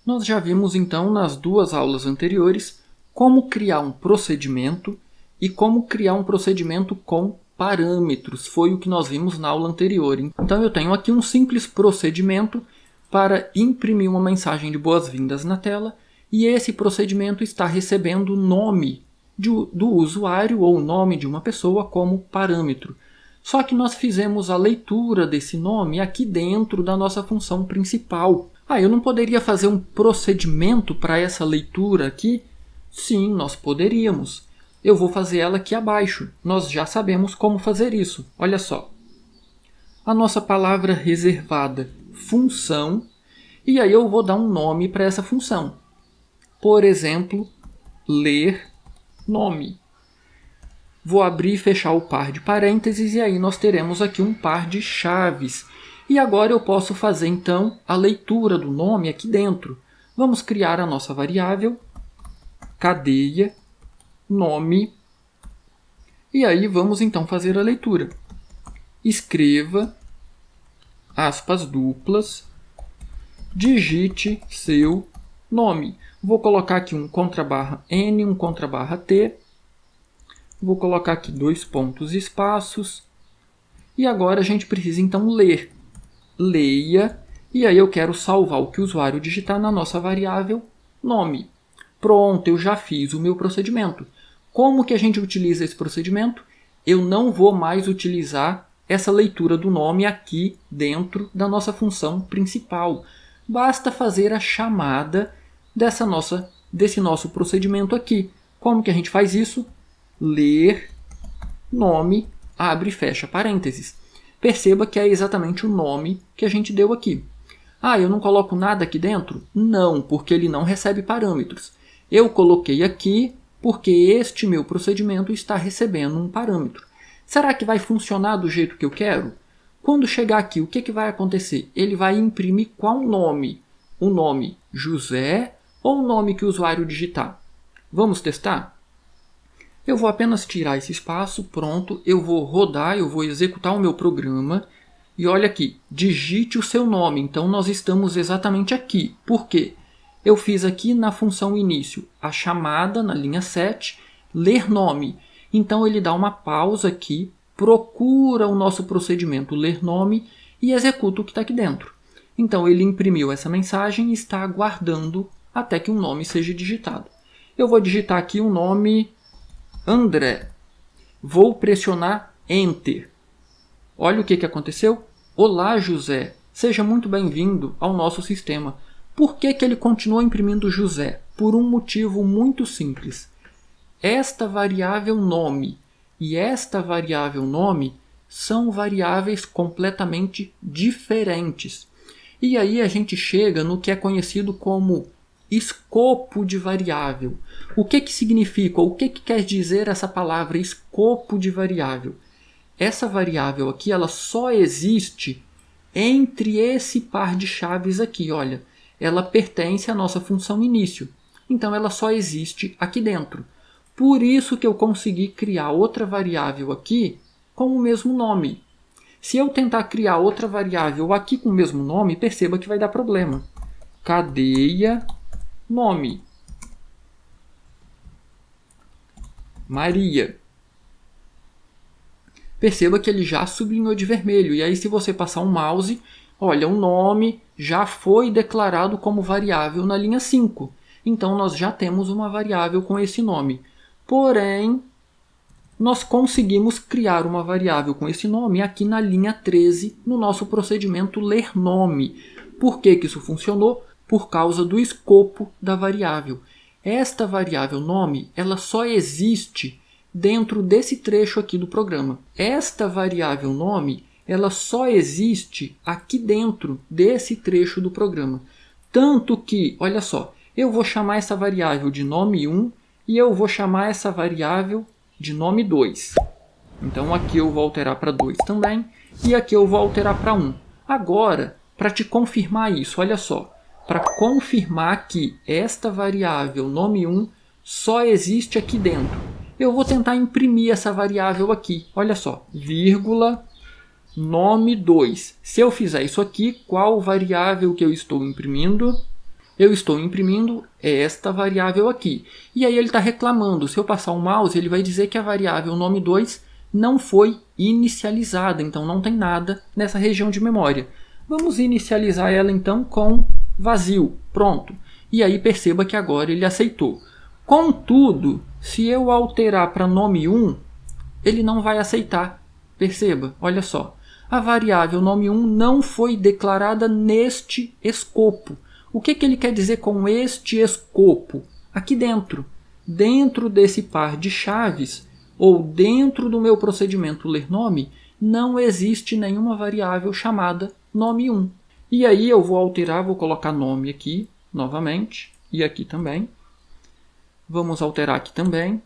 Nós já vimos então nas duas aulas anteriores como criar um procedimento e como criar um procedimento com parâmetros. Foi o que nós vimos na aula anterior. Então eu tenho aqui um simples procedimento para imprimir uma mensagem de boas-vindas na tela e esse procedimento está recebendo o nome do usuário ou o nome de uma pessoa como parâmetro. Só que nós fizemos a leitura desse nome aqui dentro da nossa função principal. Eu não poderia fazer um procedimento para essa leitura aqui? Sim, nós poderíamos. Eu vou fazer ela aqui abaixo. Nós já sabemos como fazer isso. Olha só. A nossa palavra reservada, função, e aí eu vou dar um nome para essa função. Por exemplo, ler nome. Vou abrir e fechar o par de parênteses e aí nós teremos aqui um par de chaves. E agora eu posso fazer então a leitura do nome aqui dentro. Vamos criar a nossa variável, cadeia, nome. E aí vamos então fazer a leitura. Escreva, aspas duplas, digite seu nome. Vou colocar aqui um contrabarra N, um contrabarra T. Vou colocar aqui 2 pontos e espaços. E agora a gente precisa então ler. Leia. E aí eu quero salvar o que o usuário digitar na nossa variável nome. Pronto, eu já fiz o meu procedimento. Como que a gente utiliza esse procedimento? Eu não vou mais utilizar essa leitura do nome aqui dentro da nossa função principal. Basta fazer a chamada desse nosso procedimento aqui. Como que a gente faz isso? Ler, nome, abre e fecha parênteses. Perceba que é exatamente o nome que a gente deu aqui. Eu não coloco nada aqui dentro? Não, porque ele não recebe parâmetros. Eu coloquei aqui porque este meu procedimento está recebendo um parâmetro. Será que vai funcionar do jeito que eu quero? Quando chegar aqui, o que vai acontecer? Ele vai imprimir qual nome? O nome José ou o nome que o usuário digitar? Vamos testar? Eu vou apenas tirar esse espaço, pronto, eu vou rodar, eu vou executar o meu programa. E olha aqui, digite o seu nome. Então nós estamos exatamente aqui. Por quê? Eu fiz aqui na função início a chamada na linha 7, ler nome. Então ele dá uma pausa aqui, procura o nosso procedimento ler nome e executa o que está aqui dentro. Então ele imprimiu essa mensagem e está aguardando até que um nome seja digitado. Eu vou digitar aqui o nome André. Vou pressionar Enter. Olha o que aconteceu. Olá, José. Seja muito bem-vindo ao nosso sistema. Por que ele continua imprimindo José? Por um motivo muito simples. Esta variável nome e esta variável nome são variáveis completamente diferentes. E aí a gente chega no que é conhecido como escopo de variável. O que significa? O que quer dizer essa palavra escopo de variável? Essa variável aqui ela só existe entre esse par de chaves aqui. Olha, ela pertence à nossa função início. Então ela só existe aqui dentro. Por isso que eu consegui criar outra variável aqui com o mesmo nome. Se eu tentar criar outra variável aqui com o mesmo nome, perceba que vai dar problema. Cadeia nome. Maria. Perceba que ele já sublinhou de vermelho. E aí se você passar um mouse, olha, o nome já foi declarado como variável na linha 5. Então nós já temos uma variável com esse nome. Porém, nós conseguimos criar uma variável com esse nome aqui na linha 13, no nosso procedimento ler nome. Por que isso funcionou? Por causa do escopo da variável. Esta variável nome, ela só existe dentro desse trecho aqui do programa. Esta variável nome, ela só existe aqui dentro desse trecho do programa. Tanto que, olha só, eu vou chamar essa variável de nome 1 e eu vou chamar essa variável de nome 2. Então aqui eu vou alterar para 2 também e aqui eu vou alterar para 1. Agora, para te confirmar isso, olha só. Para confirmar que esta variável nome 1 só existe aqui dentro, eu vou tentar imprimir essa variável aqui. Olha só, vírgula, nome 2. Se eu fizer isso aqui, qual variável que eu estou imprimindo? Eu estou imprimindo esta variável aqui. E aí ele está reclamando. Se eu passar o mouse, ele vai dizer que a variável nome2 não foi inicializada. Então não tem nada nessa região de memória. Vamos inicializar ela então com vazio. Pronto. E aí perceba que agora ele aceitou. Contudo, se eu alterar para nome1, ele não vai aceitar. Perceba, olha só. A variável nome1 não foi declarada neste escopo. O que ele quer dizer com este escopo? Aqui dentro. Dentro desse par de chaves, ou dentro do meu procedimento ler nome, não existe nenhuma variável chamada nome1. E aí eu vou alterar, vou colocar nome aqui novamente, e aqui também. Vamos alterar aqui também.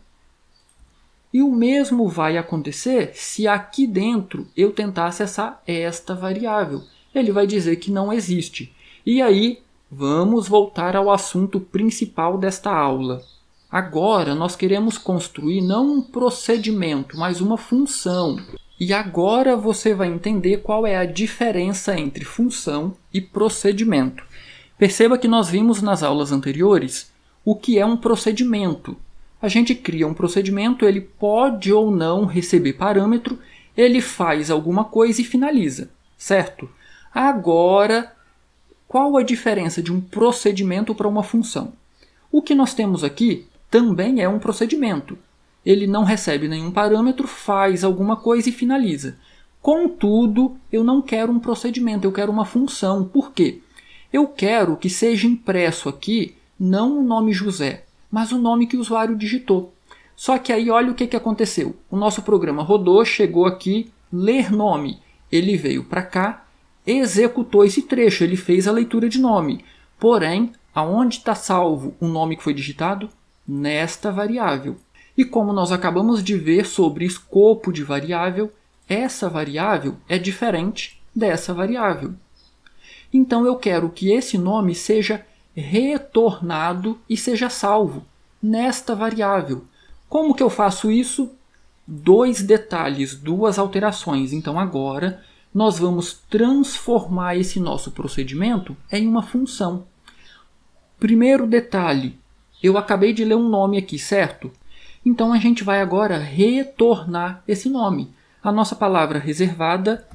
E o mesmo vai acontecer se aqui dentro eu tentar acessar esta variável. Ele vai dizer que não existe. E aí, vamos voltar ao assunto principal desta aula. Agora, nós queremos construir não um procedimento, mas uma função. E agora você vai entender qual é a diferença entre função e procedimento. Perceba que nós vimos nas aulas anteriores o que é um procedimento. A gente cria um procedimento, ele pode ou não receber parâmetro, ele faz alguma coisa e finaliza, certo? Agora, qual a diferença de um procedimento para uma função? O que nós temos aqui também é um procedimento. Ele não recebe nenhum parâmetro, faz alguma coisa e finaliza. Contudo, eu não quero um procedimento, eu quero uma função. Por quê? Eu quero que seja impresso aqui não o nome José, mas o nome que o usuário digitou. Só que aí olha o que aconteceu. O nosso programa rodou, chegou aqui, ler nome. Ele veio para cá, executou esse trecho, ele fez a leitura de nome. Porém, aonde está salvo o nome que foi digitado? Nesta variável. E como nós acabamos de ver sobre escopo de variável, essa variável é diferente dessa variável. Então eu quero que esse nome seja retornado e seja salvo nesta variável. Como que eu faço isso? 2 detalhes, 2 alterações. Então agora nós vamos transformar esse nosso procedimento em uma função. Primeiro detalhe, eu acabei de ler um nome aqui, certo? Então a gente vai agora retornar esse nome. A nossa palavra reservada,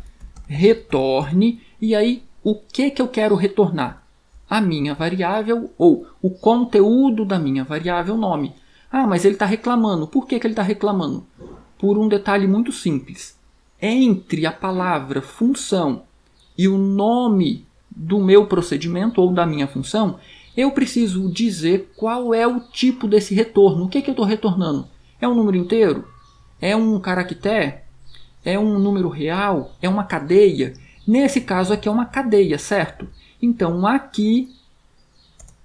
retorne, e aí o que eu quero retornar? A minha variável ou o conteúdo da minha variável nome. Ah, mas ele está reclamando. Por que ele está reclamando? Por um detalhe muito simples. Entre a palavra função e o nome do meu procedimento ou da minha função, eu preciso dizer qual é o tipo desse retorno. O que eu estou retornando? É um número inteiro? É um caractere? É um número real? É uma cadeia? Nesse caso aqui é uma cadeia, certo? Então aqui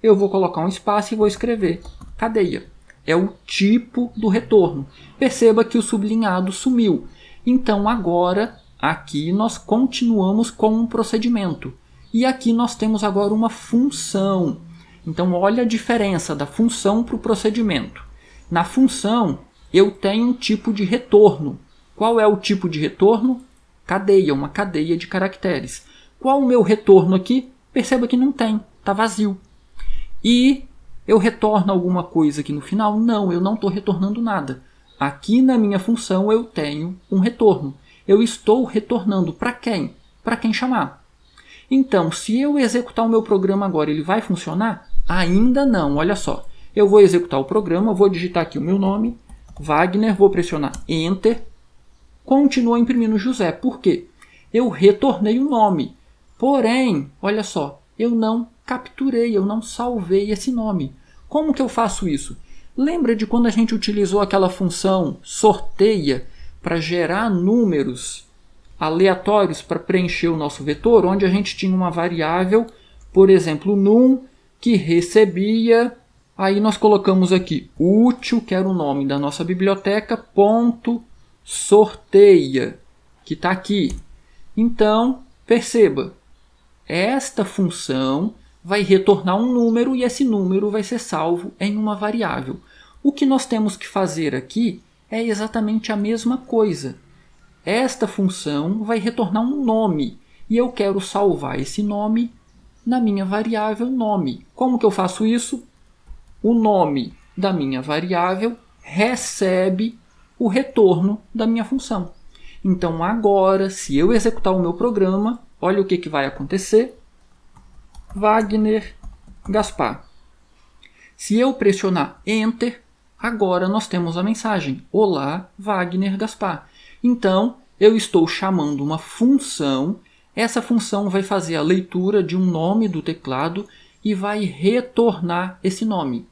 eu vou colocar um espaço e vou escrever cadeia. É o tipo do retorno. Perceba que o sublinhado sumiu. Então agora aqui nós continuamos com um procedimento. E aqui nós temos agora uma função. Então olha a diferença da função para o procedimento. Na função eu tenho um tipo de retorno. Qual é o tipo de retorno? Cadeia, uma cadeia de caracteres. Qual o meu retorno aqui? Perceba que não tem, está vazio. E eu retorno alguma coisa aqui no final? Não, eu não estou retornando nada. Aqui na minha função eu tenho um retorno. Eu estou retornando para quem? Para quem chamar. Então, se eu executar o meu programa agora, ele vai funcionar? Ainda não, olha só. Eu vou executar o programa, vou digitar aqui o meu nome, Wagner, vou pressionar Enter, continua imprimindo José. Por quê? Eu retornei o nome. Porém, olha só, eu não capturei, eu não salvei esse nome. Como que eu faço isso? Lembra de quando a gente utilizou aquela função sorteia para gerar números aleatórios para preencher o nosso vetor, onde a gente tinha uma variável, por exemplo, num, que recebia, aí nós colocamos aqui útil, que era o nome da nossa biblioteca, ponto sorteia, que está aqui. Então, perceba, esta função vai retornar um número e esse número vai ser salvo em uma variável. O que nós temos que fazer aqui é exatamente a mesma coisa. Esta função vai retornar um nome e eu quero salvar esse nome na minha variável nome. Como que eu faço isso? O nome da minha variável recebe o retorno da minha função. Então agora, se eu executar o meu programa, olha o que vai acontecer. Wagner Gaspar. Se eu pressionar Enter, agora nós temos a mensagem: Olá, Wagner Gaspar. Então, eu estou chamando uma função. Essa função vai fazer a leitura de um nome do teclado e vai retornar esse nome.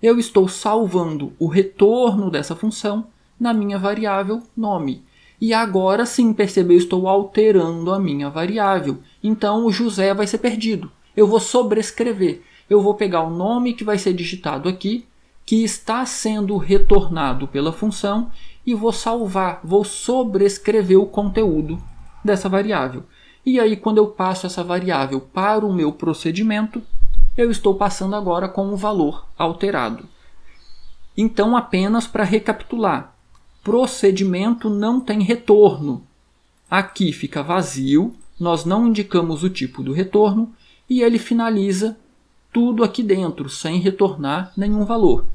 Eu estou salvando o retorno dessa função na minha variável nome. E agora sim, percebeu, estou alterando a minha variável. Então o José vai ser perdido. Eu vou sobrescrever. Eu vou pegar o nome que vai ser digitado aqui, que está sendo retornado pela função, e vou salvar, vou sobrescrever o conteúdo dessa variável. E aí, quando eu passo essa variável para o meu procedimento, eu estou passando agora com o valor alterado. Então, apenas para recapitular, procedimento não tem retorno. Aqui fica vazio, nós não indicamos o tipo do retorno e ele finaliza tudo aqui dentro, sem retornar nenhum valor.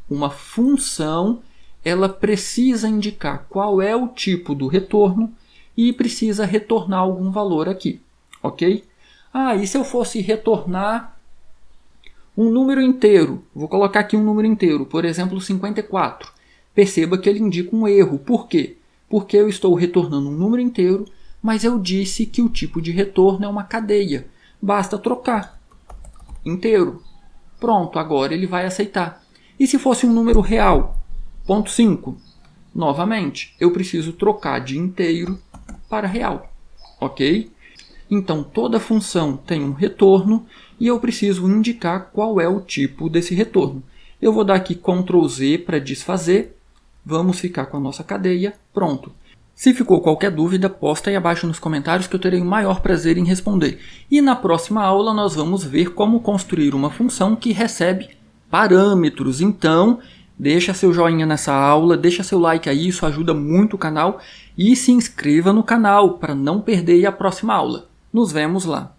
Uma função, ela precisa indicar qual é o tipo do retorno e precisa retornar algum valor aqui, ok? E se eu fosse retornar um número inteiro? Vou colocar aqui um número inteiro, por exemplo, 54. Perceba que ele indica um erro. Por quê? Porque eu estou retornando um número inteiro, mas eu disse que o tipo de retorno é uma cadeia. Basta trocar. Inteiro. Pronto, agora ele vai aceitar. E se fosse um número real? 0,5. Novamente, eu preciso trocar de inteiro para real. Ok? Então, toda função tem um retorno e eu preciso indicar qual é o tipo desse retorno. Eu vou dar aqui Ctrl Z para desfazer. Vamos ficar com a nossa cadeia. Pronto. Se ficou qualquer dúvida, posta aí abaixo nos comentários que eu terei o maior prazer em responder. E na próxima aula nós vamos ver como construir uma função que recebe parâmetros. Então, deixa seu joinha nessa aula, deixa seu like aí, isso ajuda muito o canal. E se inscreva no canal para não perder a próxima aula. Nos vemos lá.